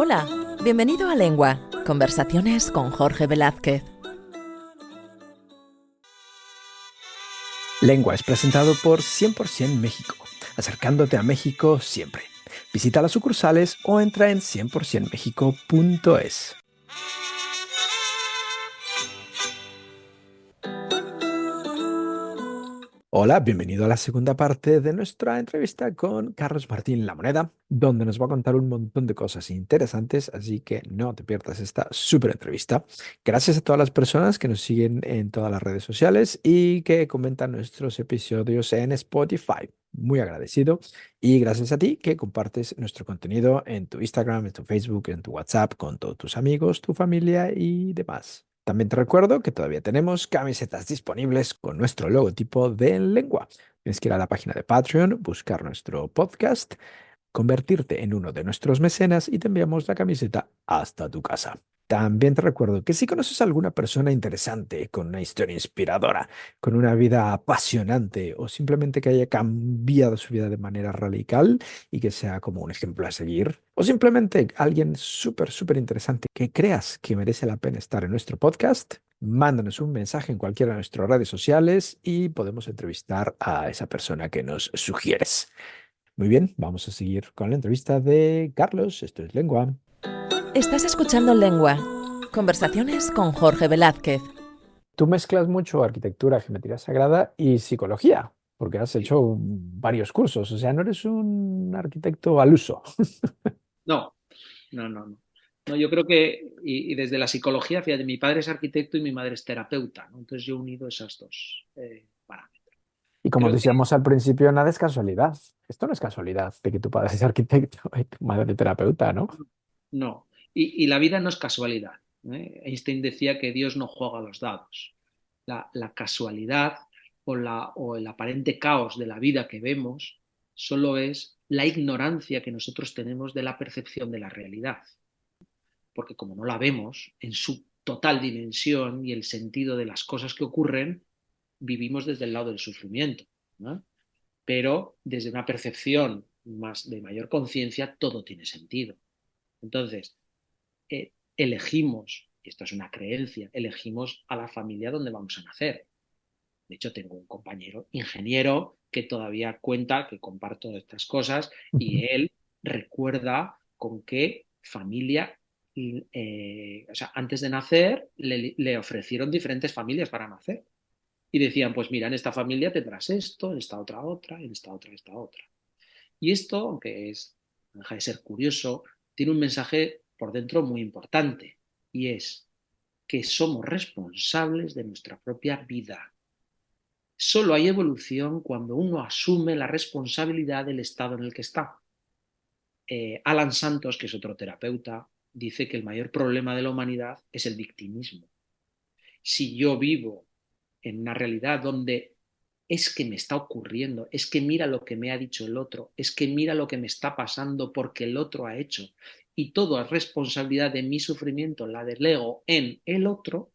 Hola, bienvenido a Lengua, conversaciones con Jorge Velázquez. Lengua es presentado por 100% México, acercándote a México siempre. Visita las sucursales o entra en 100%mexico.es. Hola, bienvenido a la segunda parte de nuestra entrevista con Carlos Martín La Moneda, donde nos va a contar un montón de cosas interesantes, así que no te pierdas esta súper entrevista. Gracias a todas las personas que nos siguen en todas las redes sociales y que comentan nuestros episodios en Spotify. Muy agradecido. Y gracias a ti que compartes nuestro contenido en tu Instagram, en tu Facebook, en tu WhatsApp, con todos tus amigos, tu familia y demás. También te recuerdo que todavía tenemos camisetas disponibles con nuestro logotipo de Lengua. Tienes que ir a la página de Patreon, buscar nuestro podcast, convertirte en uno de nuestros mecenas y te enviamos la camiseta hasta tu casa. También te recuerdo que si conoces a alguna persona interesante, con una historia inspiradora, con una vida apasionante o simplemente que haya cambiado su vida de manera radical y que sea como un ejemplo a seguir, o simplemente alguien súper interesante que creas que merece la pena estar en nuestro podcast, mándanos un mensaje en cualquiera de nuestras redes sociales y podemos entrevistar a esa persona que nos sugieres. Muy bien, vamos a seguir con la entrevista de Carlos. Esto es Lengua. Estás escuchando Lengua, conversaciones con Jorge Velázquez. Tú mezclas mucho arquitectura, geometría sagrada y psicología, porque has Sí. hecho varios cursos, o sea, no eres un arquitecto al uso. No, no. No, yo creo que, y desde la psicología, fíjate, mi padre es arquitecto y mi madre es terapeuta, ¿no? Entonces yo he unido esas dos parámetros. Y como Creo que decíamos al principio, nada es casualidad. Esto no es casualidad de que tu padre es arquitecto y tu madre terapeuta, ¿no? no. Y la vida no es casualidad, ¿eh? Einstein decía que Dios no juega a los dados. La casualidad o el aparente caos de la vida que vemos solo es la ignorancia que nosotros tenemos de la percepción de la realidad. Porque como no la vemos en su total dimensión y el sentido de las cosas que ocurren, vivimos desde el lado del sufrimiento, ¿no? Pero desde una percepción más de mayor conciencia, todo tiene sentido. Entonces, elegimos, y esto es una creencia, elegimos a la familia donde vamos a nacer. De hecho, tengo un compañero ingeniero que todavía cuenta, que comparto estas cosas, Ujú. y él recuerda con qué familia, o sea, antes de nacer, le ofrecieron diferentes familias para nacer. Y decían, pues mira, en esta familia tendrás esto, en esta otra, en esta otra. Y esto, aunque no deja de ser curioso, tiene un mensaje por dentro muy importante, y es que somos responsables de nuestra propia vida. Solo hay evolución cuando uno asume la responsabilidad del estado en el que está. Alan Santos, que es otro terapeuta, dice que el mayor problema de la humanidad es el victimismo. Si yo vivo en una realidad donde es que me está ocurriendo, es que mira lo que me ha dicho el otro, es que mira lo que me está pasando porque el otro ha hecho, y todo es responsabilidad de mi sufrimiento, la del ego en el otro,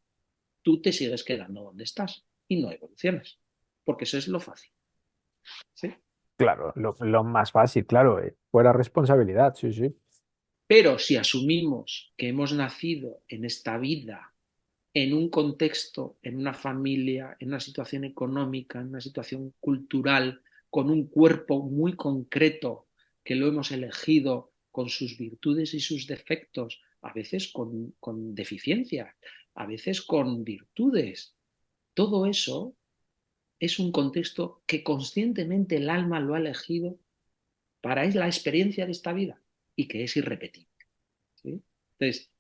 tú te sigues quedando donde estás y no evolucionas, porque eso es lo fácil. ¿Sí? Claro, lo más fácil, claro, fuera responsabilidad, sí, sí. Pero si asumimos que hemos nacido en esta vida, en un contexto, en una familia, en una situación económica, en una situación cultural, con un cuerpo muy concreto que lo hemos elegido con sus virtudes y sus defectos, a veces con deficiencias, a veces con virtudes. Todo eso es un contexto que conscientemente el alma lo ha elegido para la experiencia de esta vida y que es irrepetible. ¿Sí? Entonces,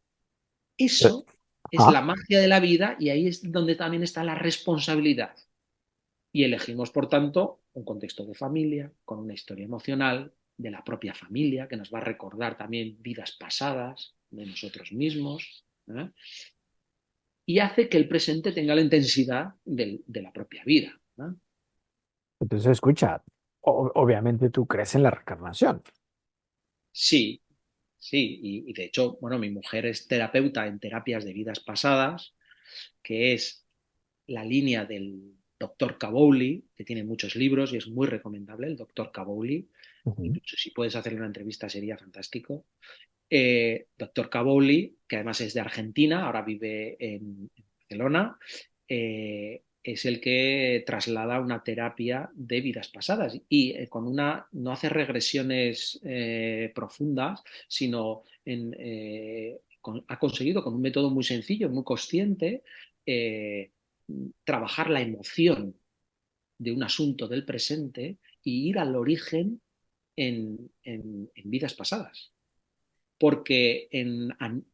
Eh, eso es la Ajá. magia de la vida y ahí es donde también está la responsabilidad. Y elegimos, por tanto, un contexto de familia, con una historia emocional, de la propia familia, que nos va a recordar también vidas pasadas de nosotros mismos, ¿eh? Y hace que el presente tenga la intensidad de la propia vida, ¿eh? Entonces, escucha, obviamente tú crees en la reencarnación. Sí, sí, y de hecho, bueno, mi mujer es terapeuta en terapias de vidas pasadas, que es la línea del doctor Cabowli, que tiene muchos libros y es muy recomendable, el doctor Cabowli. Ujú. Incluso si puedes hacerle una entrevista sería fantástico. Doctor Cavoli, que además es de Argentina, ahora vive en Barcelona, es el que traslada una terapia de vidas pasadas y no hace regresiones profundas, sino ha conseguido con un método muy sencillo, muy consciente, eh, trabajar la emoción de un asunto del presente y ir al origen en vidas pasadas porque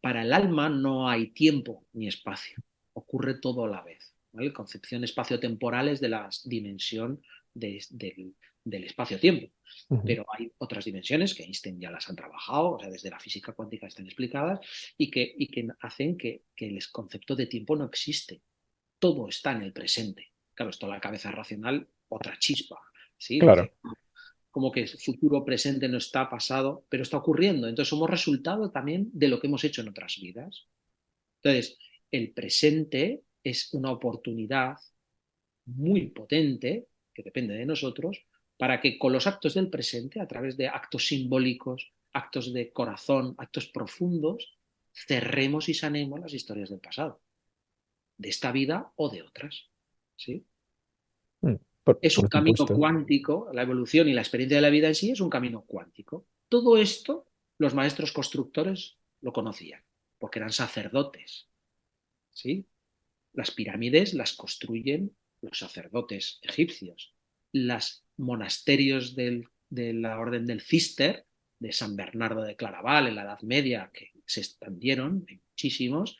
para el alma no hay tiempo ni espacio, ocurre todo a la vez. ¿Vale? Concepción espacio-temporal es de la dimensión del espacio-tiempo, Ujú. pero hay otras dimensiones que Einstein ya las han trabajado, o sea, desde la física cuántica están explicadas, y que hacen que el concepto de tiempo no existe, todo está en el presente. Claro, esto la cabeza racional, otra chispa, ¿sí? Claro, Dice, como que futuro, presente no está pasado, pero está ocurriendo. Entonces somos resultado también de lo que hemos hecho en otras vidas. Entonces, el presente es una oportunidad muy potente, que depende de nosotros, para que con los actos del presente, a través de actos simbólicos, actos de corazón, actos profundos, cerremos y sanemos las historias del pasado, de esta vida o de otras. ¿Sí? mm, por, Es un por camino supuesto. cuántico, la evolución y la experiencia de la vida en sí es un camino cuántico. Todo esto los maestros constructores lo conocían, porque eran sacerdotes, ¿sí? Las pirámides las construyen los sacerdotes egipcios. Los monasterios de la orden del Cister, de San Bernardo de Claraval en la Edad Media, que se expandieron, hay muchísimos,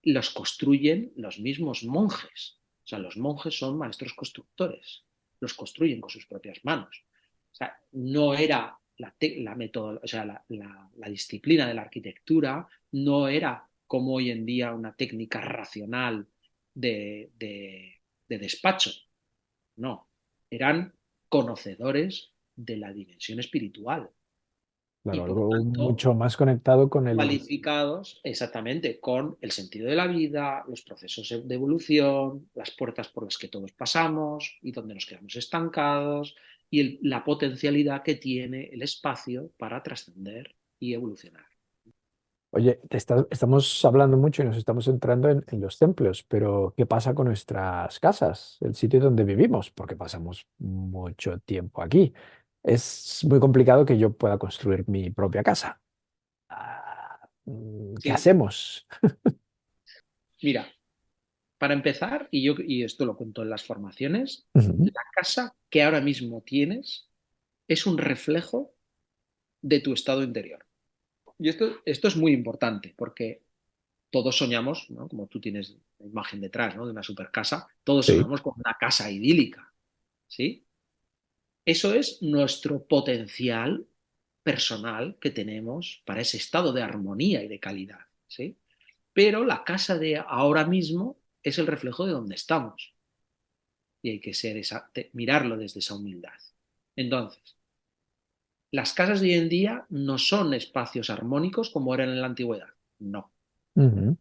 los construyen los mismos monjes. O sea, los monjes son maestros constructores, los construyen con sus propias manos. O sea, no era o sea, la disciplina de la arquitectura no era como hoy en día una técnica racional de despacho, no, eran conocedores de la dimensión espiritual y Claro, por algo tanto mucho más conectado con el... cualificados exactamente con el sentido de la vida, los procesos de evolución, las puertas por las que todos pasamos y donde nos quedamos estancados y la potencialidad que tiene el espacio para trascender y evolucionar. Oye, estamos hablando mucho y nos estamos centrando en los templos, pero ¿qué pasa con nuestras casas, el sitio donde vivimos? Porque pasamos mucho tiempo aquí. Es muy complicado que yo pueda construir mi propia casa. ¿Qué Sí, hacemos? mira, para empezar, y esto lo cuento en las formaciones, Ujú. la casa que ahora mismo tienes es un reflejo de tu estado interior. Y esto es muy importante porque todos soñamos, ¿no? Como tú tienes la imagen detrás, ¿no? De una super casa, todos Sí. soñamos con una casa idílica, ¿sí? Eso es nuestro potencial personal que tenemos para ese estado de armonía y de calidad, ¿sí? Pero la casa de ahora mismo es el reflejo de donde estamos y hay que mirarlo desde esa humildad. Entonces, las casas de hoy en día no son espacios armónicos como eran en la antigüedad, no, Ujú.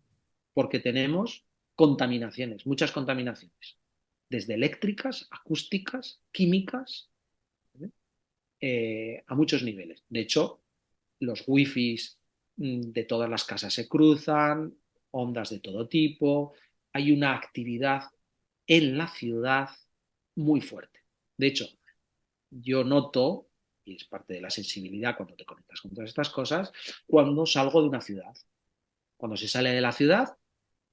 porque tenemos contaminaciones, muchas contaminaciones, desde eléctricas, acústicas, químicas, ¿vale? A muchos niveles. De hecho, los wifis de todas las casas se cruzan, ondas de todo tipo, hay una actividad en la ciudad muy fuerte. De hecho, yo noto, y es parte de la sensibilidad cuando te conectas con todas estas cosas, cuando salgo de una ciudad. Cuando se sale de la ciudad,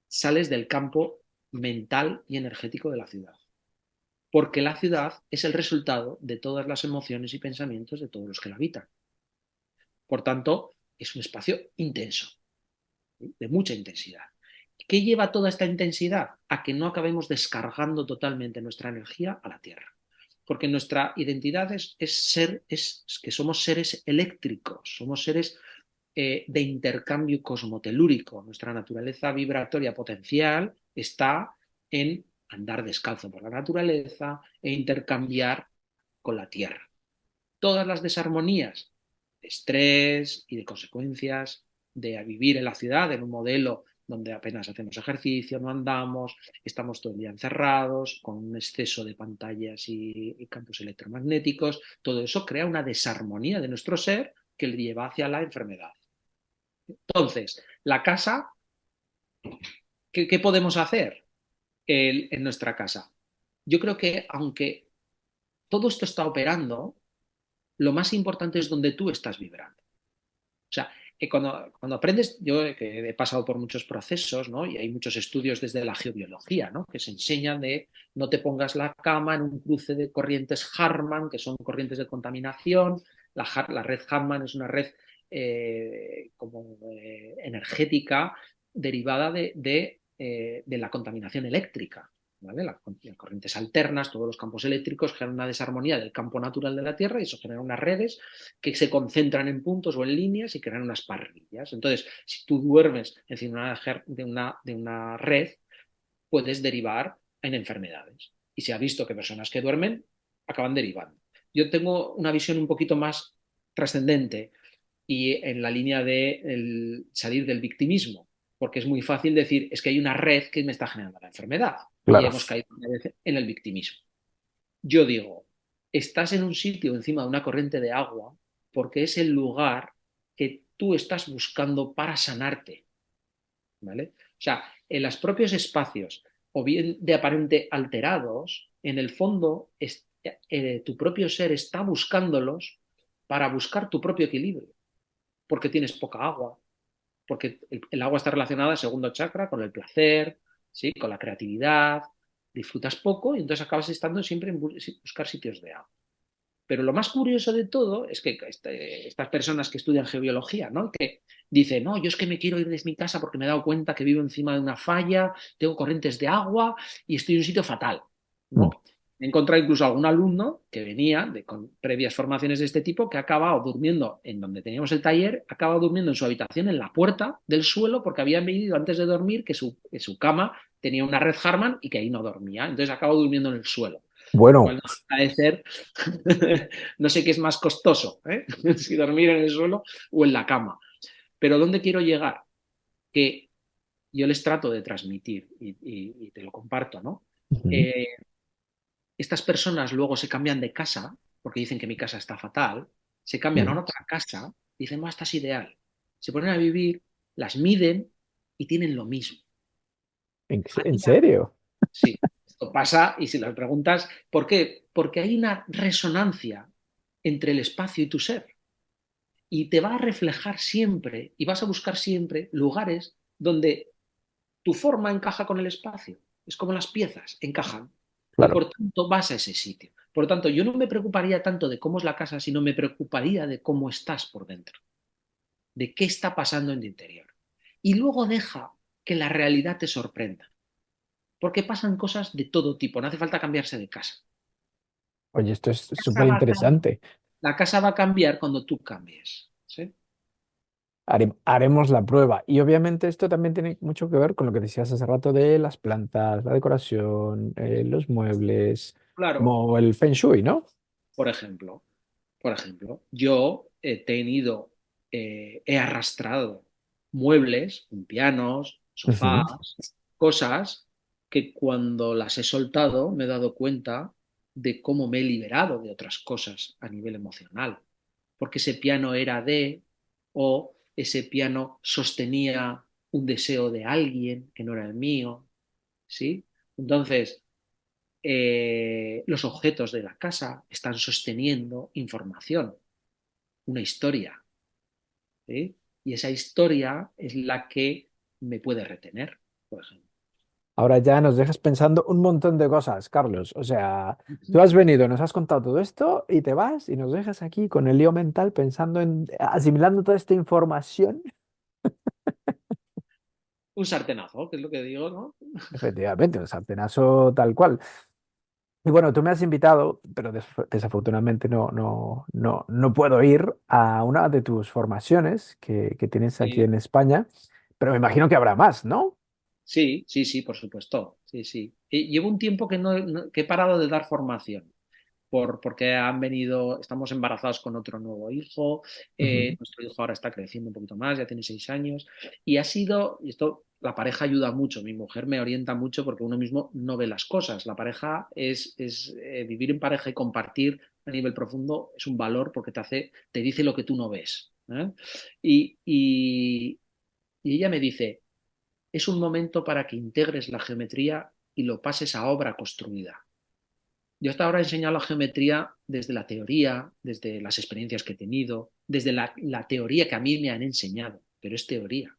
sales del campo mental y energético de la ciudad. Porque la ciudad es el resultado de todas las emociones y pensamientos de todos los que la habitan. Por tanto, es un espacio intenso, ¿sí? De mucha intensidad. ¿Qué lleva toda esta intensidad? A que no acabemos descargando totalmente nuestra energía a la Tierra. Porque nuestra identidad es que somos seres eléctricos, somos seres de intercambio cosmotelúrico. Nuestra naturaleza vibratoria potencial está en andar descalzo por la naturaleza e intercambiar con la tierra. Todas las desarmonías de estrés y de consecuencias de vivir en la ciudad en un modelo donde apenas hacemos ejercicio, no andamos, estamos todo el día encerrados, con un exceso de pantallas y campos electromagnéticos, todo eso crea una desarmonía de nuestro ser que le lleva hacia la enfermedad. Entonces, la casa, ¿qué podemos hacer en nuestra casa? Yo creo que aunque todo esto está operando, lo más importante es donde tú estás vibrando. O sea, cuando aprendes, yo que he pasado por muchos procesos, ¿no? Y hay muchos estudios desde la geobiología, ¿no? Que se enseñan de no te pongas la cama en un cruce de corrientes Harman, que son corrientes de contaminación. La red Harman es una red energética derivada de la contaminación eléctrica. ¿Vale? Las corrientes alternas, todos los campos eléctricos generan una desarmonía del campo natural de la Tierra y eso genera unas redes que se concentran en puntos o en líneas y crean unas parrillas. Entonces, si tú duermes encima de una red, puedes derivar en enfermedades. Y se ha visto que personas que duermen acaban derivando. Yo tengo una visión un poquito más trascendente y en la línea de salir del victimismo, porque es muy fácil decir, es que hay una red que me está generando la enfermedad y Claro. hemos caído una vez en el victimismo. Yo digo, estás en un sitio encima de una corriente de agua porque es el lugar que tú estás buscando para sanarte, ¿vale? O sea, en los propios espacios, o bien de aparente alterados, en el fondo tu propio ser está buscándolos para buscar tu propio equilibrio, porque tienes poca agua, porque el agua está relacionada al segundo chakra con el placer, ¿sí? Con la creatividad, disfrutas poco y entonces acabas estando siempre en buscar sitios de agua. Pero lo más curioso de todo es que estas personas que estudian geobiología, ¿no? Que dicen, no, yo es que me quiero ir de mi casa porque me he dado cuenta que vivo encima de una falla, tengo corrientes de agua y estoy en un sitio fatal, Mm. ¿no? He encontrado incluso algún alumno que venía con previas formaciones de este tipo que ha acabado durmiendo en donde teníamos el taller, ha acabado durmiendo en su habitación en la puerta del suelo porque había medido antes de dormir que su cama tenía una red Harman y que ahí no dormía. Entonces ha acabado durmiendo en el suelo. Lo cual Bueno, no deja de ser, no sé qué es más costoso, ¿eh? Si dormir en el suelo o en la cama. Pero ¿dónde quiero llegar? Que yo les trato de transmitir y te lo comparto, ¿no? ujú, Eh, Estas personas luego se cambian de casa porque dicen que mi casa está fatal, se cambian mm. a otra casa, dicen, esta es ideal. Se ponen a vivir, las miden y tienen lo mismo. ¿En serio? Sí, esto pasa y si las preguntas, ¿por qué? Porque hay una resonancia entre el espacio y tu ser y te va a reflejar siempre y vas a buscar siempre lugares donde tu forma encaja con el espacio. Es como las piezas encajan y Claro. por tanto vas a ese sitio. Por lo tanto, yo no me preocuparía tanto de cómo es la casa, sino me preocuparía de cómo estás por dentro, de qué está pasando en tu interior. Y luego deja que la realidad te sorprenda, porque pasan cosas de todo tipo, no hace falta cambiarse de casa. Oye, esto es La casa súper va a, interesante. la casa va a cambiar cuando tú cambies. ¿Sí? Haremos la prueba. Y obviamente esto también tiene mucho que ver con lo que decías hace rato de las plantas, la decoración, los muebles, Claro, como el Feng Shui, ¿no? por ejemplo, yo he arrastrado muebles, pianos, Ujú. sofás, cosas que cuando las he soltado me he dado cuenta de cómo me he liberado de otras cosas a nivel emocional. Porque ese piano era o ese piano sostenía un deseo de alguien que no era el mío, ¿sí? Entonces, los objetos de la casa están sosteniendo información, una historia, ¿sí? Y esa historia es la que me puede retener, por ejemplo. Ahora ya nos dejas pensando un montón de cosas, Carlos. O sea, tú has venido, nos has contado todo esto y te vas y nos dejas aquí con el lío mental pensando en asimilando toda esta información. Un sartenazo, que es lo que digo, ¿no? Efectivamente, un sartenazo tal cual. Y bueno, tú me has invitado, pero desafortunadamente no puedo ir a una de tus formaciones que tienes aquí Sí, en España, pero me imagino que habrá más, ¿no? sí, sí, sí, por supuesto. Sí, sí. Y llevo un tiempo que he parado de dar formación. Porque estamos embarazados con otro nuevo hijo, Ujú. nuestro hijo ahora está creciendo un poquito más, ya tiene 6 años, y esto, la pareja ayuda mucho, mi mujer me orienta mucho porque uno mismo no ve las cosas, la pareja vivir en pareja y compartir a nivel profundo es un valor porque te dice lo que tú no ves. ¿eh? Y, y- y ella me dice, es un momento para que integres la geometría y lo pases a obra construida. Yo hasta ahora he enseñado la geometría desde la teoría, desde las experiencias que he tenido, desde la teoría que a mí me han enseñado, pero es teoría.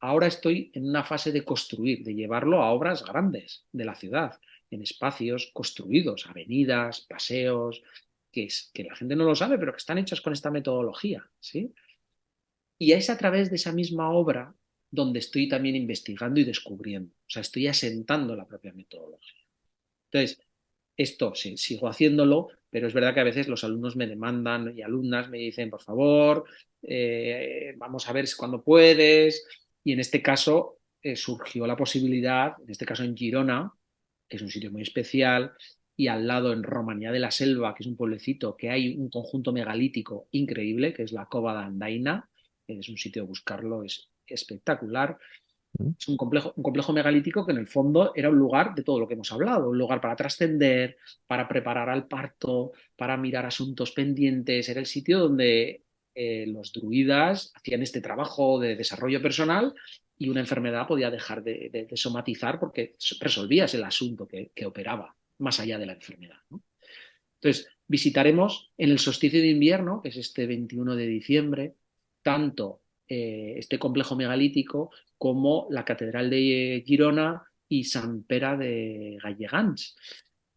Ahora estoy en una fase de construir, de llevarlo a obras grandes de la ciudad, en espacios construidos, avenidas, paseos, que la gente no lo sabe, pero que están hechos con esta metodología, ¿sí? Y es a través de esa misma obra donde estoy también investigando y descubriendo. O sea, estoy asentando la propia metodología. Entonces, esto sí, sigo haciéndolo, pero es verdad que a veces los alumnos me demandan y alumnas me dicen, por favor, vamos a ver cuándo puedes. Y en este caso surgió la posibilidad, en este caso en Girona, que es un sitio muy especial, y al lado en Romanía de la Selva, que es un pueblecito, que hay un conjunto megalítico increíble, que es la Cova d'Andaina, que es un sitio de buscarlo, es espectacular. Mm. Es un complejo megalítico que en el fondo era un lugar de todo lo que hemos hablado, un lugar para trascender, para preparar al parto, para mirar asuntos pendientes. Era el sitio donde los druidas hacían este trabajo de desarrollo personal y una enfermedad podía dejar de somatizar porque resolvías el asunto que operaba más allá de la enfermedad, ¿no? Entonces, visitaremos en el solsticio de invierno, que es este 21 de diciembre, tanto este complejo megalítico como la Catedral de Girona y Sant Pere de Gallegans,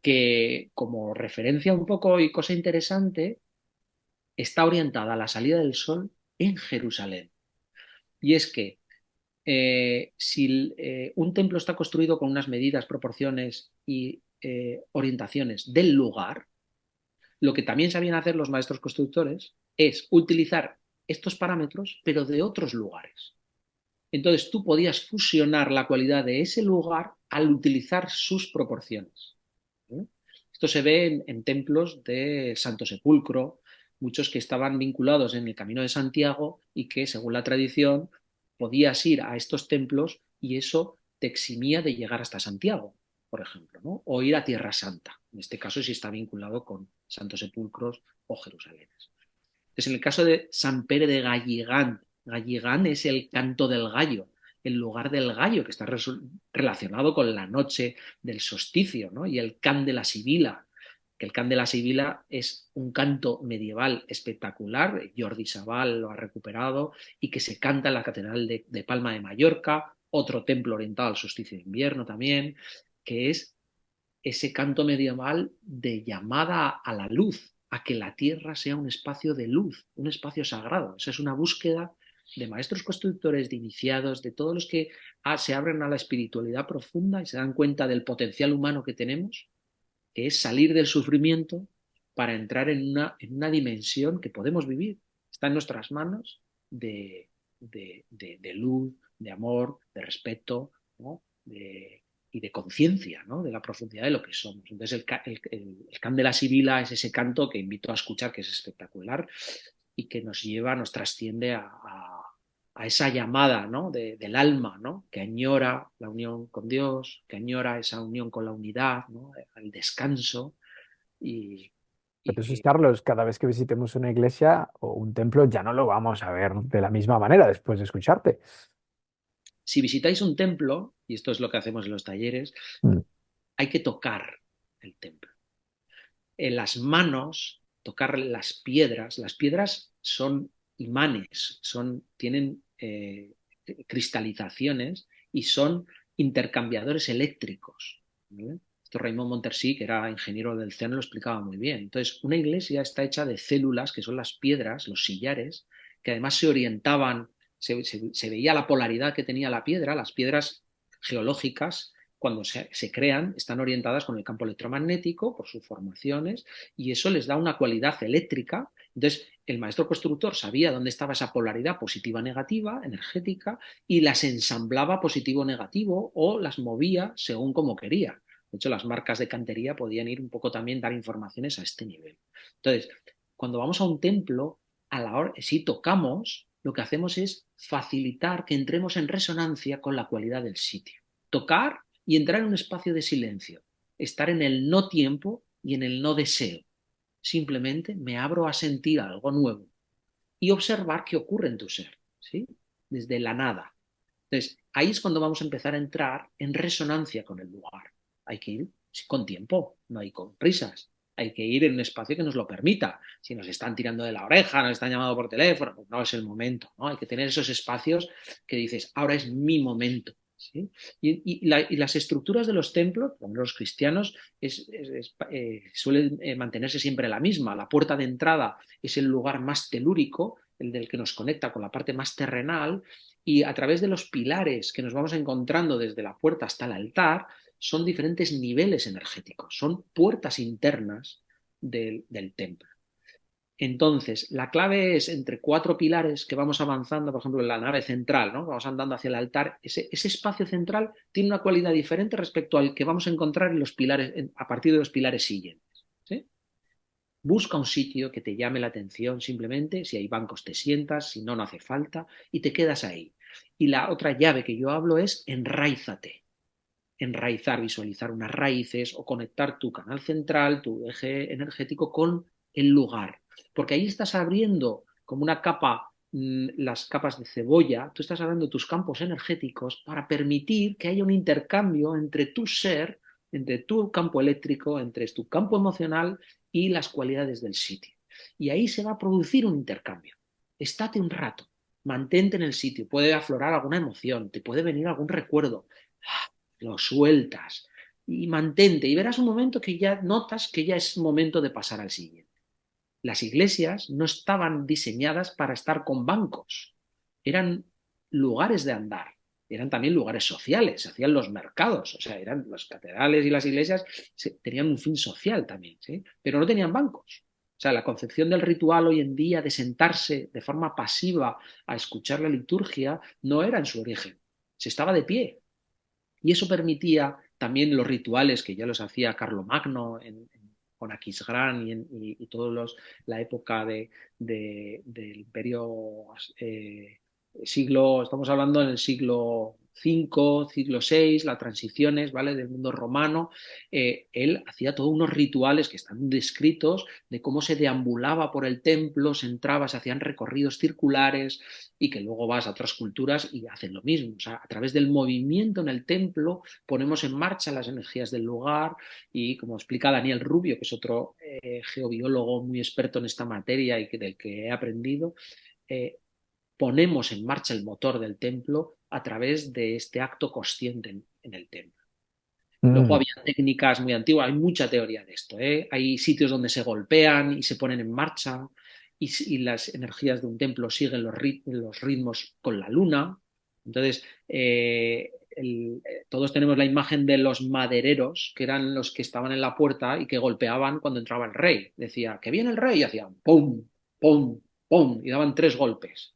que como referencia un poco y cosa interesante, está orientada a la salida del sol en Jerusalén. Y es que si un templo está construido con unas medidas, proporciones y orientaciones del lugar, lo que también sabían hacer los maestros constructores es utilizar estos parámetros, pero de otros lugares. Entonces tú podías fusionar la cualidad de ese lugar al utilizar sus proporciones, ¿eh? Esto se ve en templos de Santo Sepulcro, muchos que estaban vinculados en el Camino de Santiago y que, según la tradición, podías ir a estos templos y eso te eximía de llegar hasta Santiago, por ejemplo, ¿no? O ir a Tierra Santa, en este caso si está vinculado con Santos Sepulcros o Jerusalén. Entonces, en el caso de San Pere de Galligán, Galligán es el canto del gallo, el lugar del gallo, que está relacionado con la noche del solsticio, ¿no? Y el can de la Sibila, que el can de la Sibila es un canto medieval espectacular, Jordi Sabal lo ha recuperado, y que se canta en la Catedral de Palma de Mallorca, otro templo orientado al solsticio de invierno también, que es ese canto medieval de llamada a la luz, a que la tierra sea un espacio de luz, un espacio sagrado. Esa es una búsqueda de maestros constructores, de iniciados, de todos los que se abren a la espiritualidad profunda y se dan cuenta del potencial humano que tenemos, que es salir del sufrimiento para entrar en una dimensión que podemos vivir. Está en nuestras manos de luz, de amor, de respeto, ¿no? Y de conciencia, ¿no? De la profundidad de lo que somos. Entonces el can de la Sibila es ese canto que invito a escuchar, que es espectacular y que nos lleva, nos trasciende a esa llamada, ¿no? Del alma, ¿no? Que añora la unión con Dios, que añora esa unión con la unidad, ¿no? El descanso y, y Entonces, que Carlos, cada vez que visitemos una iglesia o un templo ya no lo vamos a ver de la misma manera después de escucharte. si visitáis un templo, y esto es lo que hacemos en los talleres, Mm. hay que tocar el templo. En las manos, tocar las piedras son imanes, tienen cristalizaciones y son intercambiadores eléctricos, ¿vale? Esto Raymond Montersí, que era ingeniero del CERN, lo explicaba muy bien. Entonces, una iglesia está hecha de células, que son las piedras, los sillares, que además se orientaban, se veía la polaridad que tenía la piedra, las piedras geológicas cuando se crean, están orientadas con el campo electromagnético por sus formaciones y eso les da una cualidad eléctrica. Entonces, el maestro constructor sabía dónde estaba esa polaridad positiva-negativa, energética, y las ensamblaba positivo-negativo o las movía según como quería. De hecho, las marcas de cantería podían ir un poco también dar informaciones a este nivel. Entonces, cuando vamos a un templo, a la hora, si tocamos, lo que hacemos es facilitar que entremos en resonancia con la cualidad del sitio. Tocar y entrar en un espacio de silencio, estar en el no tiempo y en el no deseo. Simplemente me abro a sentir algo nuevo. y observar qué ocurre en tu ser, ¿sí? Desde la nada. Entonces, ahí es cuando vamos a empezar a entrar en resonancia con el lugar. Hay que ir con tiempo, no hay con prisas. Hay que ir en un espacio que nos lo permita. Si nos están tirando de la oreja, nos están llamando por teléfono, pues no es el momento, ¿no? Hay que tener esos espacios que dices, ahora es mi momento, ¿sí? Y las estructuras de los templos, como los cristianos, suelen mantenerse siempre la misma. La puerta de entrada es el lugar más telúrico, el del que nos conecta con la parte más terrenal, y a través de los pilares que nos vamos encontrando desde la puerta hasta el altar, son diferentes niveles energéticos, son puertas internas del templo. Entonces, la clave es entre 4 pilares que vamos avanzando, por ejemplo, en la nave central, ¿no? Vamos andando hacia el altar. Ese espacio central tiene una cualidad diferente respecto al que vamos a encontrar en los pilares, a partir de los pilares siguientes, ¿sí? Busca un sitio que te llame la atención simplemente, si hay bancos te sientas, si no, no hace falta, y te quedas ahí. Y la otra llave que yo hablo es enraízate. Enraizar, visualizar unas raíces o conectar tu canal central, tu eje energético con el lugar. Porque ahí estás abriendo como una capa, las capas de cebolla, tú estás abriendo tus campos energéticos para permitir que haya un intercambio entre tu ser, entre tu campo eléctrico, entre tu campo emocional y las cualidades del sitio. Y ahí se va a producir un intercambio. Estate un rato, mantente en el sitio, puede aflorar alguna emoción, te puede venir algún recuerdo, lo sueltas y mantente y verás un momento que ya notas que ya es momento de pasar al siguiente. Las iglesias no estaban diseñadas para estar con bancos, eran lugares de andar, eran también lugares sociales, se hacían los mercados, o sea, eran las catedrales y las iglesias tenían un fin social también, ¿sí? Pero no tenían bancos. O sea, la concepción del ritual hoy en día de sentarse de forma pasiva a escuchar la liturgia no era en su origen, se estaba de pie. Y eso permitía también los rituales que ya los hacía Carlomagno con Aquisgrán y todos la época del imperio siglo, estamos hablando en el siglo V, siglo VI, las transiciones, ¿vale? Del mundo romano, él hacía todos unos rituales que están descritos de cómo se deambulaba por el templo, se entraba, se hacían recorridos circulares y que luego vas a otras culturas y hacen lo mismo. O sea, a través del movimiento en el templo ponemos en marcha las energías del lugar y como explica Daniel Rubio, que es otro geobiólogo muy experto en esta materia y del que he aprendido, ponemos en marcha el motor del templo a través de este acto consciente en el templo. Luego había técnicas muy antiguas, hay mucha teoría de esto, ¿eh? Hay sitios donde se golpean y se ponen en marcha y las energías de un templo siguen los ritmos con la luna. Entonces, todos tenemos la imagen de los madereros, que eran los que estaban en la puerta y que golpeaban cuando entraba el rey. Decía, que viene el rey, y hacían pum, pum, pum, y daban 3 golpes.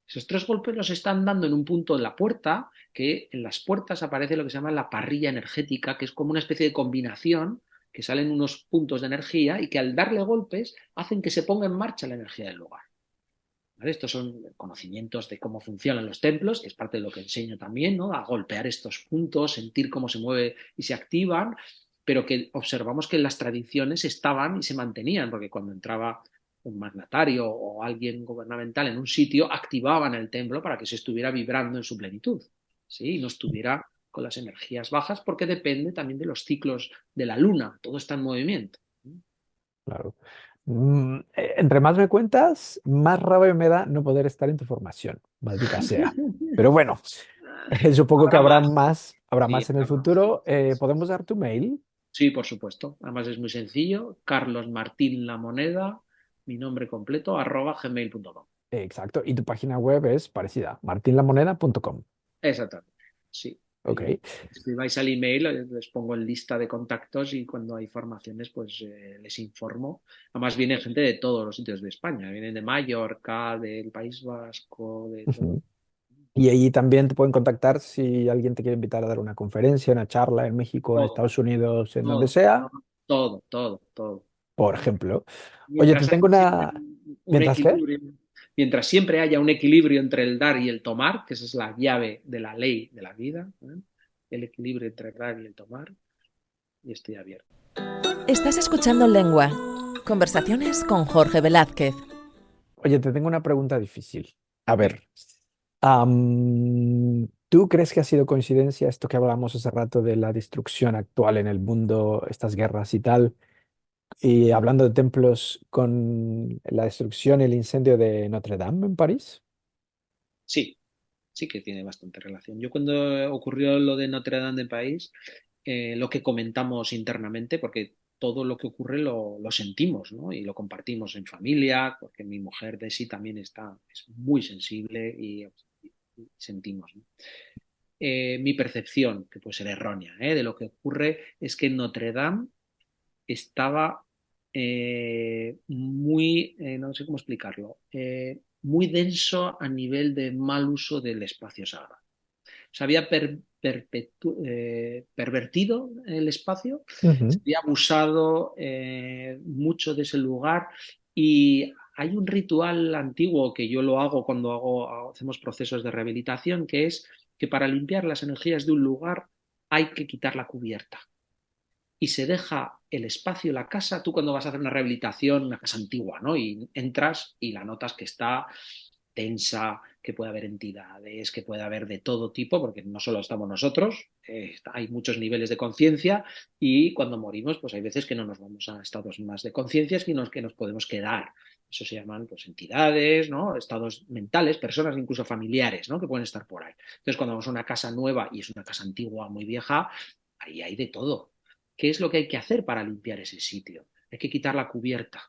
Esos 3 golpes los están dando en un punto de la puerta, que en las puertas aparece lo que se llama la parrilla energética, que es como una especie de combinación, que salen unos puntos de energía y que al darle golpes hacen que se ponga en marcha la energía del lugar. ¿Vale? Estos son conocimientos de cómo funcionan los templos, que es parte de lo que enseño también, ¿no? A golpear estos puntos, sentir cómo se mueve y se activan, pero que observamos que las tradiciones estaban y se mantenían, porque cuando entraba un magnatario o alguien gubernamental en un sitio, activaban el templo para que se estuviera vibrando en su plenitud, ¿sí? Y no estuviera con las energías bajas, porque depende también de los ciclos de la luna, todo está en movimiento. Claro. Entre más me cuentas, más rabia me da no poder estar en tu formación, maldita sea. Pero bueno, supongo que Habrá más. habrá Sí, más en el futuro. ¿Podemos dar tu mail? sí, por supuesto. Además es muy sencillo. Carlos Martín La Moneda, mi nombre completo, @gmail.com. Exacto. Y tu página web es parecida, martinlamoneda.com. Exactamente. Sí. Ok. Escribáis al email, les pongo en lista de contactos y cuando hay formaciones, pues les informo. Además viene gente de todos los sitios de España. Vienen de Mallorca, del País Vasco, de todo. Ujú. Y ahí también te pueden contactar si alguien te quiere invitar a dar una conferencia, una charla en México, en Todo, Estados Unidos, en donde todo, sea, todo, todo, todo. por ejemplo. Oye, te Mientras haya tengo siempre una... un ¿Mientras qué? equilibrio, mientras siempre haya un equilibrio entre el dar y el tomar, que esa es la llave de la ley de la vida, ¿eh? El equilibrio entre el dar y el tomar, y estoy abierto. Estás escuchando Lengua. Conversaciones con Jorge Velázquez. Oye, te tengo una pregunta difícil. A ver, ¿tú crees que ha sido coincidencia esto que hablábamos hace rato de la destrucción actual en el mundo, estas guerras y tal? Y hablando de templos, con la destrucción y el incendio de Notre Dame en París. Sí, sí que tiene bastante relación. Yo cuando ocurrió lo de Notre Dame del país, lo que comentamos internamente, porque todo lo que ocurre lo sentimos, ¿no? Y lo compartimos en familia, porque mi mujer de sí también es muy sensible y sentimos, ¿no? Mi percepción, que puede ser errónea, de lo que ocurre es que Notre Dame estaba no sé cómo explicarlo, muy denso a nivel de mal uso del espacio sagrado. Se había pervertido el espacio, se Ujú, había abusado mucho de ese lugar y hay un ritual antiguo que yo lo hago cuando hacemos procesos de rehabilitación, que es que para limpiar las energías de un lugar hay que quitar la cubierta y se deja el espacio, la casa, tú cuando vas a hacer una rehabilitación, una casa antigua, ¿no? Y entras y la notas que está tensa, que puede haber entidades, que puede haber de todo tipo, porque no solo estamos nosotros, hay muchos niveles de conciencia y cuando morimos, pues hay veces que no nos vamos a estados más de conciencia, sino que nos podemos quedar. Eso se llaman pues entidades, ¿no? Estados mentales, personas incluso familiares, ¿no? Que pueden estar por ahí. Entonces, cuando vamos a una casa nueva y es una casa antigua muy vieja, ahí hay de todo. ¿Qué es lo que hay que hacer para limpiar ese sitio? Hay que quitar la cubierta,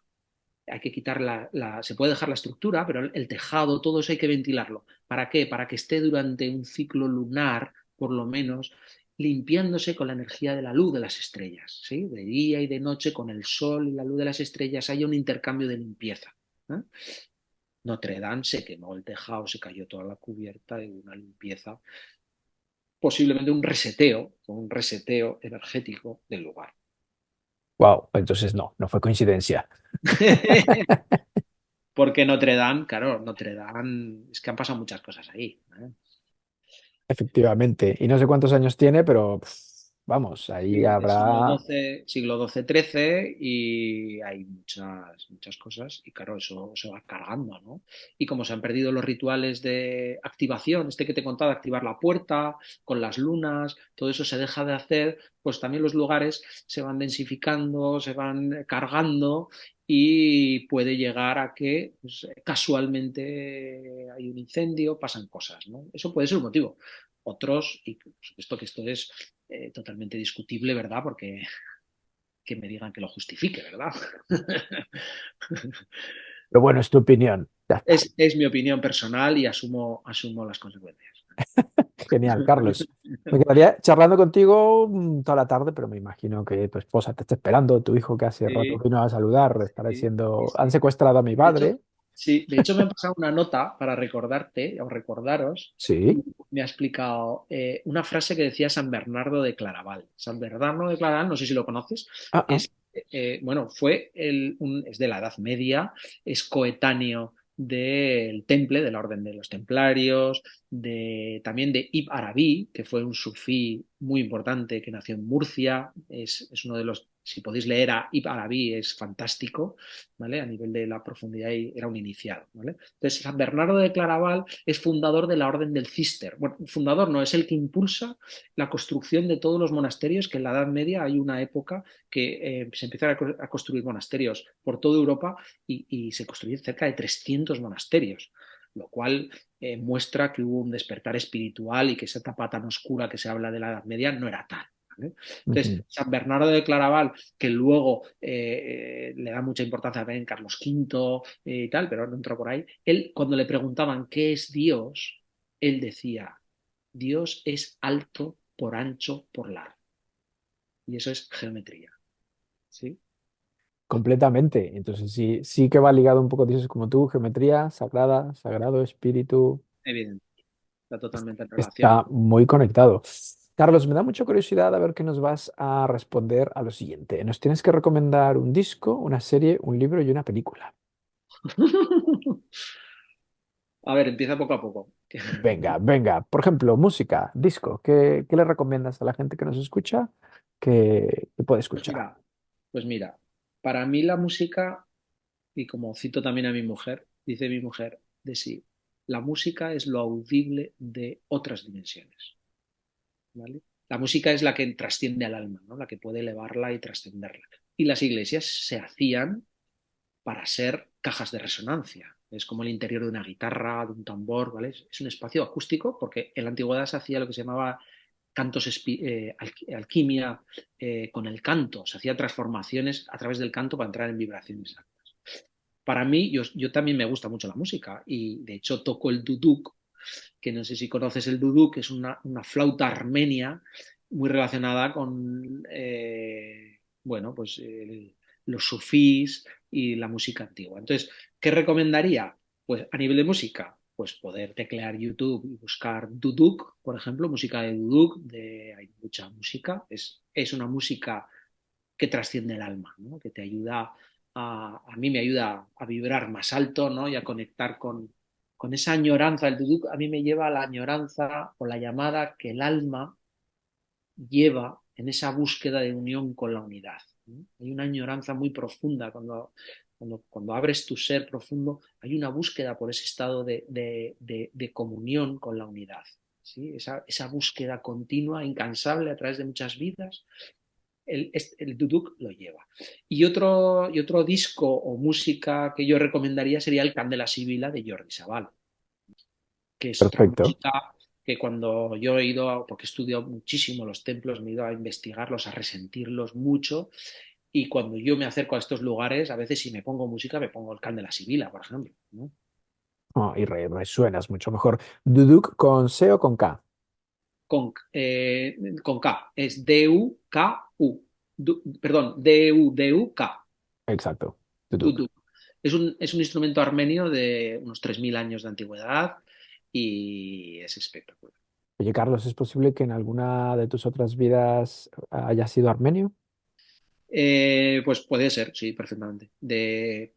hay que quitar se puede dejar la estructura, pero el tejado, todo eso hay que ventilarlo. ¿Para qué? Para que esté durante un ciclo lunar, por lo menos, limpiándose con la energía de la luz de las estrellas, ¿sí? De día y de noche, con el sol y la luz de las estrellas, haya un intercambio de limpieza. ¿Eh? Notre Dame se quemó el tejado, se cayó toda la cubierta y una limpieza, posiblemente un reseteo energético del lugar. wow, entonces no, no fue coincidencia. Porque Notre Dame, claro, Notre Dame, es que han pasado muchas cosas ahí, ¿eh? Efectivamente. Y no sé cuántos años tiene, pero vamos, ahí Sí, de habrá. siglo XII, XIII y hay muchas cosas y claro, eso se va cargando, ¿no? Y como se han perdido los rituales de activación, este que te contaba, activar la puerta con las lunas, todo eso se deja de hacer, pues también los lugares se van densificando, se van cargando y puede llegar a que pues, casualmente hay un incendio, pasan cosas, ¿no? Eso puede ser un motivo. Otros, y por supuesto que esto es totalmente discutible, ¿verdad? Porque que me digan que lo justifique, ¿verdad? Pero bueno, es tu opinión. Ya está. Es mi opinión personal y asumo las consecuencias. Genial, Carlos. Me quedaría charlando contigo toda la tarde, pero me imagino que tu esposa te está esperando, tu hijo que hace rato Sí, vino a saludar, estará sí, sí, diciendo, han sí. secuestrado a mi De hecho, padre. sí, de hecho me han pasado una nota para recordarte o recordaros y Sí. me ha explicado una frase que decía San Bernardo de Claraval. San Bernardo de Claraval, no sé si lo conoces, Ah, ah. bueno, es de la Edad Media, es coetáneo del Temple, de la Orden de los Templarios, también de Ibn Arabi, que fue un sufí muy importante que nació en Murcia, es uno de los, si podéis leer a Ibn Arabi, es fantástico, ¿vale? A nivel de la profundidad y era un iniciado, ¿vale? Entonces, San Bernardo de Claraval es fundador de la Orden del Císter. Bueno, fundador no, es el que impulsa la construcción de todos los monasterios, que en la Edad Media hay una época que se empezaron a construir monasterios por toda Europa y se construyeron cerca de 300 monasterios, lo cual muestra que hubo un despertar espiritual y que esa etapa tan oscura que se habla de la Edad Media no era tal. ¿Vale? Entonces, Ujú. San Bernardo de Claraval, que luego le da mucha importancia también Carlos V y tal, pero no entró por ahí, él cuando le preguntaban qué es Dios, él decía, Dios es alto por ancho por largo. Y eso es geometría. ¿Sí? Completamente. Entonces sí, sí que va ligado un poco, dices como tú, geometría, sagrada, sagrado, espíritu. Evidente, está totalmente en relación. Está muy conectado. Carlos, me da mucha curiosidad a ver qué nos vas a responder a lo siguiente. Nos tienes que recomendar un disco, una serie, un libro y una película. A ver, empieza poco a poco. Venga, venga. Por ejemplo, música, disco. ¿Qué le recomiendas a la gente que nos escucha que puede Pues escuchar? mira, pues mira, para mí la música, y como cito también a mi mujer, dice mi mujer, de sí, la música es lo audible de otras dimensiones, ¿vale? La música es la que trasciende al alma, ¿no? La que puede elevarla y trascenderla. Y las iglesias se hacían para ser cajas de resonancia. Es como el interior de una guitarra, de un tambor, ¿vale? Es un espacio acústico porque en la antigüedad se hacía lo que se llamaba alquimia con el canto, se hacía transformaciones a través del canto para entrar en vibraciones altas. Para mí, yo también me gusta mucho la música y de hecho toco el duduk, que no sé si conoces el duduk, que es una flauta armenia muy relacionada con, bueno, pues los sufís y la música antigua. Entonces, ¿qué recomendaría? Pues a nivel de música, pues poder teclear YouTube y buscar duduk, por ejemplo, música de duduk, hay mucha música, es una música que trasciende el alma, ¿no? Que te ayuda a mí me ayuda a vibrar más alto, ¿no? Y a conectar con esa añoranza. El duduk a mí me lleva a la añoranza o la llamada que el alma lleva en esa búsqueda de unión con la unidad, ¿no? Hay una añoranza muy profunda cuando abres tu ser profundo, hay una búsqueda por ese estado de comunión con la unidad. ¿Sí? Esa búsqueda continua, incansable a través de muchas vidas, el duduk lo lleva. Y otro disco o música que yo recomendaría sería el Candela Sibila de Jordi Sabal, que es otra Perfecto. música que cuando yo he ido, porque he estudiado muchísimo los templos, me he ido a investigarlos, a resentirlos mucho, y cuando yo me acerco a estos lugares, a veces si me pongo música, me pongo el Candela Sibila, por ejemplo, ¿no? Oh, y resuenas mucho mejor. Duduk con C o con K. Con K, es D-U-K-U, perdón, D-U-D-U-K. Exacto. Duduk. Duduk. Es un instrumento armenio de unos 3.000 años de antigüedad y es espectacular. Oye, Carlos, ¿es posible que en alguna de tus otras vidas hayas sido armenio? Pues puede ser, sí, perfectamente.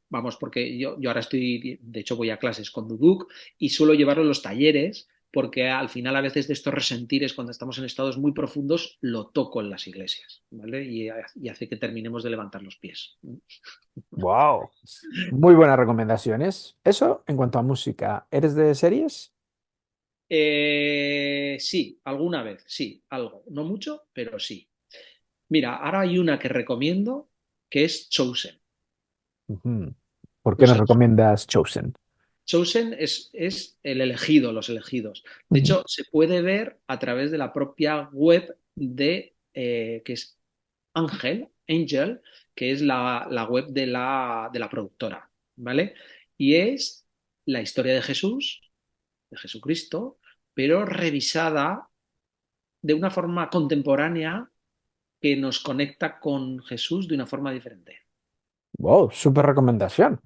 Vamos, porque yo ahora de hecho voy a clases con Duduk y suelo llevarlo en los talleres porque al final a veces de estos resentires cuando estamos en estados muy profundos lo toco en las iglesias, ¿vale? Y hace que terminemos de levantar los pies. Wow. Muy buenas recomendaciones. Eso en cuanto a música. ¿Eres de series? Sí, alguna vez, sí, algo. No mucho, pero sí. Mira, ahora hay una que recomiendo que es Chosen. Ujú. ¿Por qué No nos sé, recomiendas Chosen? Chosen es el elegido, los elegidos. De Ujú. hecho, se puede ver a través de la propia web que es Angel, que es la web de la productora, ¿vale? Y es la historia de Jesús, de Jesucristo, pero revisada de una forma contemporánea que nos conecta con Jesús de una forma diferente. Wow, súper recomendación.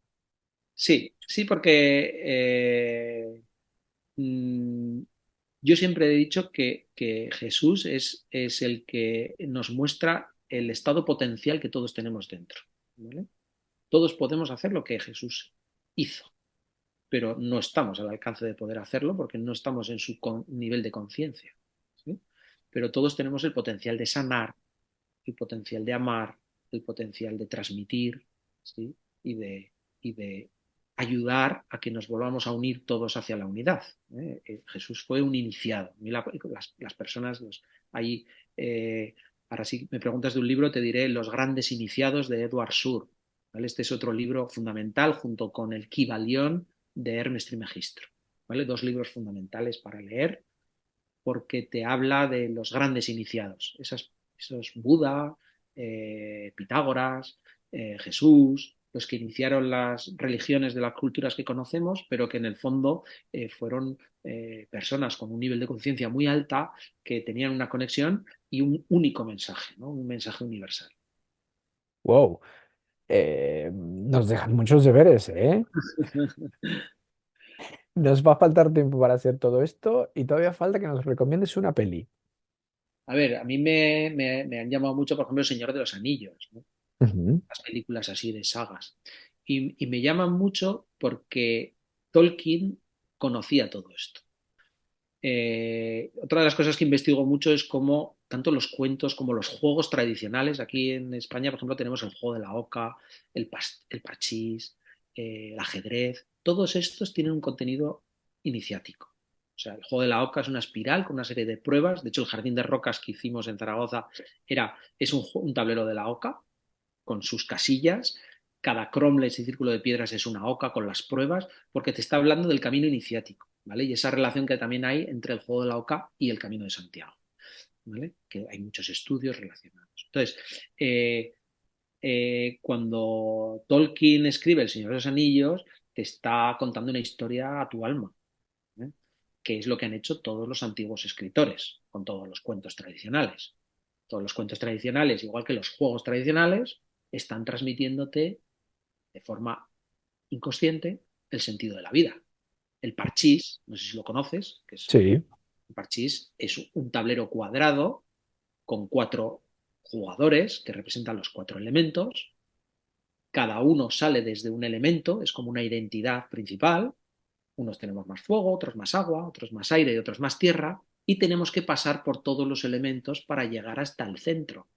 Sí, sí, porque mm, yo siempre he dicho que Jesús es el que nos muestra el estado potencial que todos tenemos dentro, ¿vale? Todos podemos hacer lo que Jesús hizo, pero no estamos al alcance de poder hacerlo porque no estamos en su nivel de conciencia, ¿sí? Pero todos tenemos el potencial de sanar, el potencial de amar, el potencial de transmitir, ¿sí? y, de, y de ayudar a que nos volvamos a unir todos hacia la unidad, ¿eh? Jesús fue un iniciado. A mí las personas, ahí, ahora sí me preguntas de un libro, te diré Los grandes iniciados de Edward Sur. ¿Vale? Este es otro libro fundamental junto con el Kybalión de Hermes Trismegisto. ¿Vale? Dos libros fundamentales para leer porque te habla de los grandes iniciados, esos Buda, Pitágoras, Jesús, los que iniciaron las religiones de las culturas que conocemos, pero que en el fondo fueron personas con un nivel de conciencia muy alta que tenían una conexión y un único mensaje, ¿no? Un mensaje universal. Wow. Nos dejan muchos deberes, ¿eh? Nos va a faltar tiempo para hacer todo esto y todavía falta que nos recomiendes una peli. A ver, a mí me han llamado mucho, por ejemplo, El Señor de los Anillos, ¿no? Ujú. Las películas así de sagas. Y me llaman mucho porque Tolkien conocía todo esto. Otra de las cosas que investigo mucho es cómo tanto los cuentos como los juegos tradicionales, aquí en España, por ejemplo, tenemos el juego de la oca, el parchís, el ajedrez, todos estos tienen un contenido iniciático. O sea, el juego de la oca es una espiral con una serie de pruebas. De hecho, el jardín de rocas que hicimos en Zaragoza es un tablero de la oca con sus casillas. Cada cromlech y círculo de piedras es una oca con las pruebas, porque te está hablando del camino iniciático, ¿vale? Y esa relación que también hay entre el juego de la oca y el camino de Santiago, ¿vale? Que hay muchos estudios relacionados. Entonces, cuando Tolkien escribe El Señor de los Anillos, te está contando una historia a tu alma, ¿eh? Que es lo que han hecho todos los antiguos escritores con todos los cuentos tradicionales. Todos los cuentos tradicionales, igual que los juegos tradicionales, están transmitiéndote de forma inconsciente el sentido de la vida. El parchís, no sé si lo conoces, Sí. el parchís es un tablero cuadrado con 4 jugadores que representan los 4 elementos. Cada uno sale desde un elemento, es como una identidad principal. Unos tenemos más fuego, otros más agua, otros más aire y otros más tierra. Y tenemos que pasar por todos los elementos para llegar hasta el centro.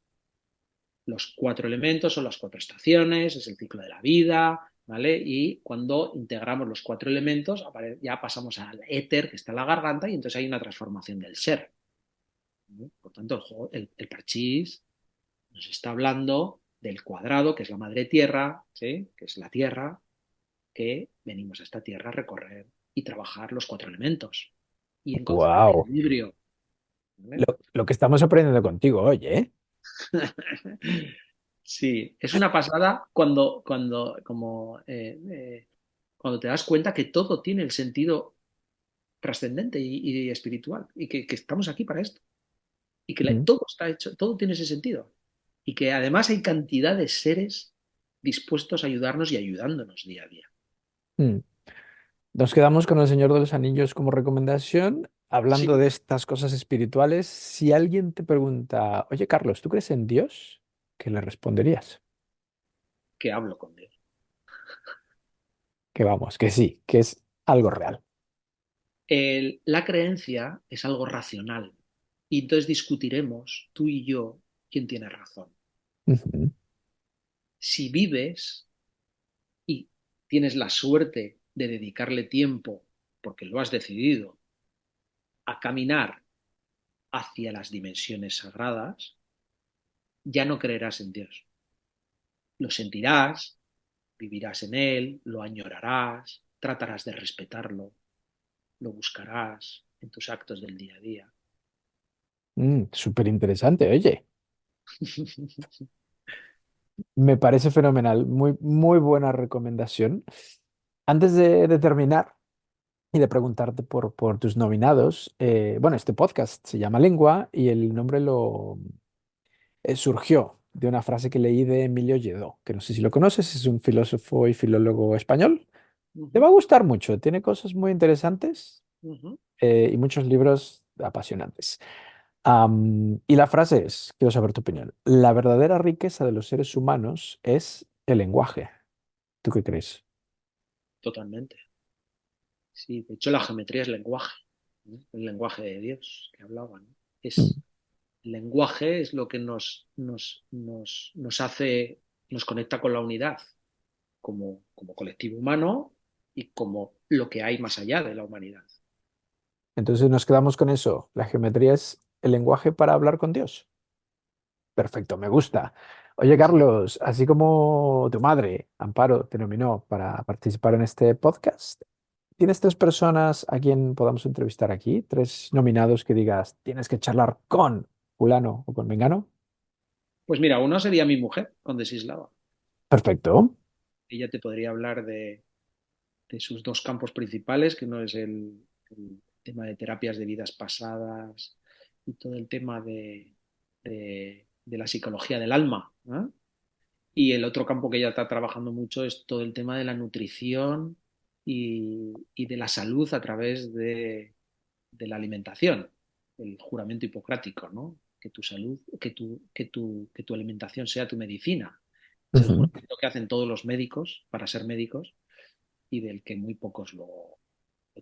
Los 4 elementos son las 4 estaciones, es el ciclo de la vida, ¿vale? Y cuando integramos los 4 elementos, ya pasamos al éter que está en la garganta y entonces hay una transformación del ser, ¿no? Por tanto, el parchís nos está hablando del cuadrado, que es la madre tierra, ¿sí? Que es la tierra, que venimos a esta tierra a recorrer y trabajar los 4 elementos y encontrar el Wow. equilibrio, ¿vale? Lo que estamos aprendiendo contigo hoy, ¿eh? Sí, es una pasada cuando te das cuenta que todo tiene el sentido trascendente y espiritual y que estamos aquí para esto y que Mm. todo está hecho, todo tiene ese sentido y que además hay cantidad de seres dispuestos a ayudarnos y ayudándonos día a día. Mm. Nos quedamos con El Señor de los Anillos como recomendación. Hablando Sí, de estas cosas espirituales, si alguien te pregunta, oye Carlos, ¿tú crees en Dios? ¿Qué le responderías? que hablo con Dios. Que vamos, que sí, que es algo real. La creencia es algo racional y entonces discutiremos tú y yo quién tiene razón. Ujú. Si vives y tienes la suerte de dedicarle tiempo, porque lo has decidido, a caminar hacia las dimensiones sagradas, ya no creerás en Dios. Lo sentirás, vivirás en él, lo añorarás, tratarás de respetarlo, lo buscarás en tus actos del día a día. Súper interesante, oye. Me parece fenomenal. Muy, muy buena recomendación. Antes de terminar y de preguntarte por tus nominados, bueno, este podcast se llama Lengua y el nombre surgió de una frase que leí de Emilio Lledó, que no sé si lo conoces, es un filósofo y filólogo español. Te va a gustar mucho, tiene cosas muy interesantes y muchos libros apasionantes. Y la frase es, quiero saber tu opinión, la verdadera riqueza de los seres humanos es el lenguaje. ¿Tú qué crees? Totalmente. Sí, de hecho la geometría es lenguaje, ¿no? El lenguaje de Dios que hablaban. Mm. El lenguaje es lo que nos hace, nos conecta con la unidad como colectivo humano y como lo que hay más allá de la humanidad. Entonces nos quedamos con eso. La geometría es el lenguaje para hablar con Dios. Perfecto, me gusta. Oye, Carlos, así como tu madre, Amparo, te nominó para participar en este podcast, ¿tienes 3 personas a quien podamos entrevistar aquí? 3 nominados que digas, tienes que charlar con fulano o con mengano. Pues mira, uno sería mi mujer, con Desislava. Perfecto. Ella te podría hablar de sus dos campos principales, que no es el tema de terapias de vidas pasadas y todo el tema de la psicología del alma, ¿eh? Y el otro campo que ella está trabajando mucho es todo el tema de la nutrición y de la salud a través de la alimentación, el juramento hipocrático, ¿no? Que tu salud, que tu alimentación sea tu medicina. Es el Ujú. juramento que hacen todos los médicos para ser médicos y del que muy pocos lo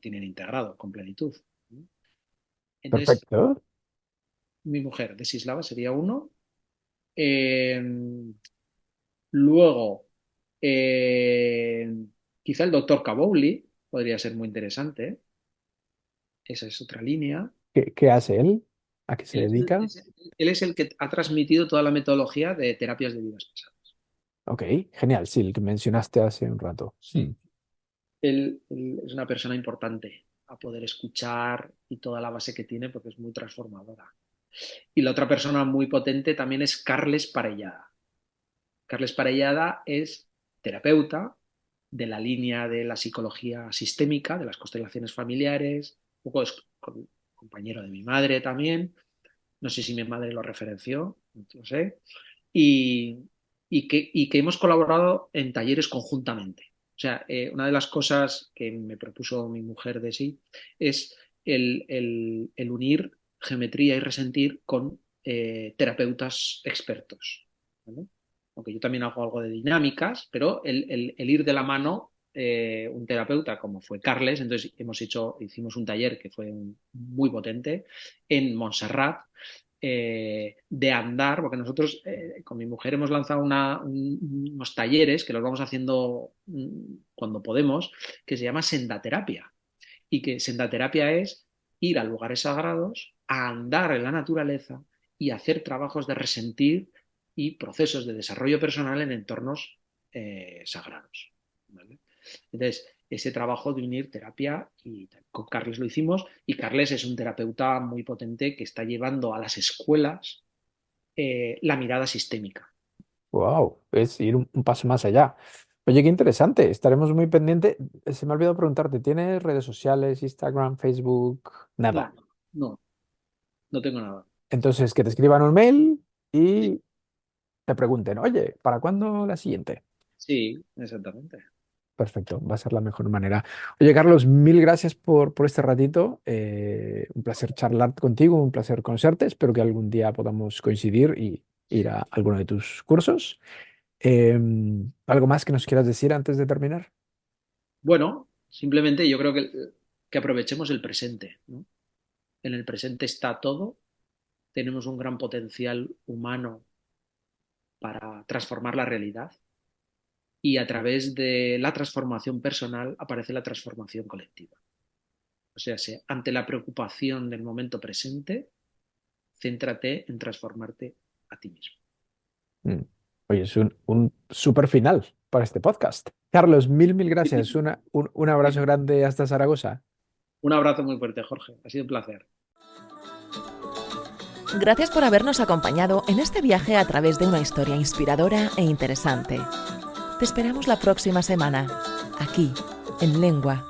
tienen integrado con plenitud, ¿no? Entonces, Perfecto. mi mujer, Desislava, sería uno. Eh, luego, eh, Quizá el doctor Cabowli podría ser muy interesante. Esa es otra línea. ¿Qué hace él? ¿A qué se Él es el, dedica? él es el que ha transmitido toda la metodología de terapias de vidas pasadas. Ok, genial, sí, el que mencionaste hace un rato. Sí. Él es una persona importante a poder escuchar y toda la base que tiene porque es muy transformadora. Y la otra persona muy potente también es Carles Parellada. Carles Parellada es terapeuta de la línea de la psicología sistémica, de las constelaciones familiares, un poco es compañero de mi madre también, no sé si mi madre lo referenció, no lo sé, y, y que hemos colaborado en talleres conjuntamente. O sea, una de las cosas que me propuso mi mujer de sí es el unir geometría y resentir con terapeutas expertos, ¿vale? Aunque yo también hago algo de dinámicas, pero el ir de la mano, un terapeuta como fue Carles, entonces hicimos un taller que fue muy potente en Montserrat, de andar, porque nosotros con mi mujer hemos lanzado unos talleres que los vamos haciendo cuando podemos, que se llama sendaterapia. Y que sendaterapia es ir a lugares sagrados, a andar en la naturaleza y hacer trabajos de resentir y procesos de desarrollo personal en entornos sagrados, ¿vale? Entonces, ese trabajo de unir terapia, y con Carles lo hicimos, y Carles es un terapeuta muy potente que está llevando a las escuelas la mirada sistémica. Wow, es ir un paso más allá. Oye, qué interesante. Estaremos muy pendientes. Se me ha olvidado preguntarte, ¿tienes redes sociales, Instagram, Facebook? No, Nada. no, no tengo nada. Entonces, que te escriban un mail Sí, y te pregunten, oye, ¿para cuándo la siguiente? sí, exactamente. Perfecto, va a ser la mejor manera. Oye, Carlos, mil gracias por este ratito. Un placer charlar contigo, un placer conocerte. Espero que algún día podamos coincidir y ir a alguno de tus cursos. ¿Algo más que nos quieras decir antes de terminar? Bueno, simplemente yo creo que aprovechemos el presente, ¿no? En el presente está todo, tenemos un gran potencial humano para transformar la realidad y a través de la transformación personal aparece la transformación colectiva. O sea, ante la preocupación del momento presente, céntrate en transformarte a ti mismo. Mm. Oye, es un súper final para este podcast. Carlos, mil gracias. Un abrazo grande hasta Zaragoza. Un abrazo muy fuerte, Jorge. Ha sido un placer. Gracias por habernos acompañado en este viaje a través de una historia inspiradora e interesante. Te esperamos la próxima semana, aquí, en Lengua.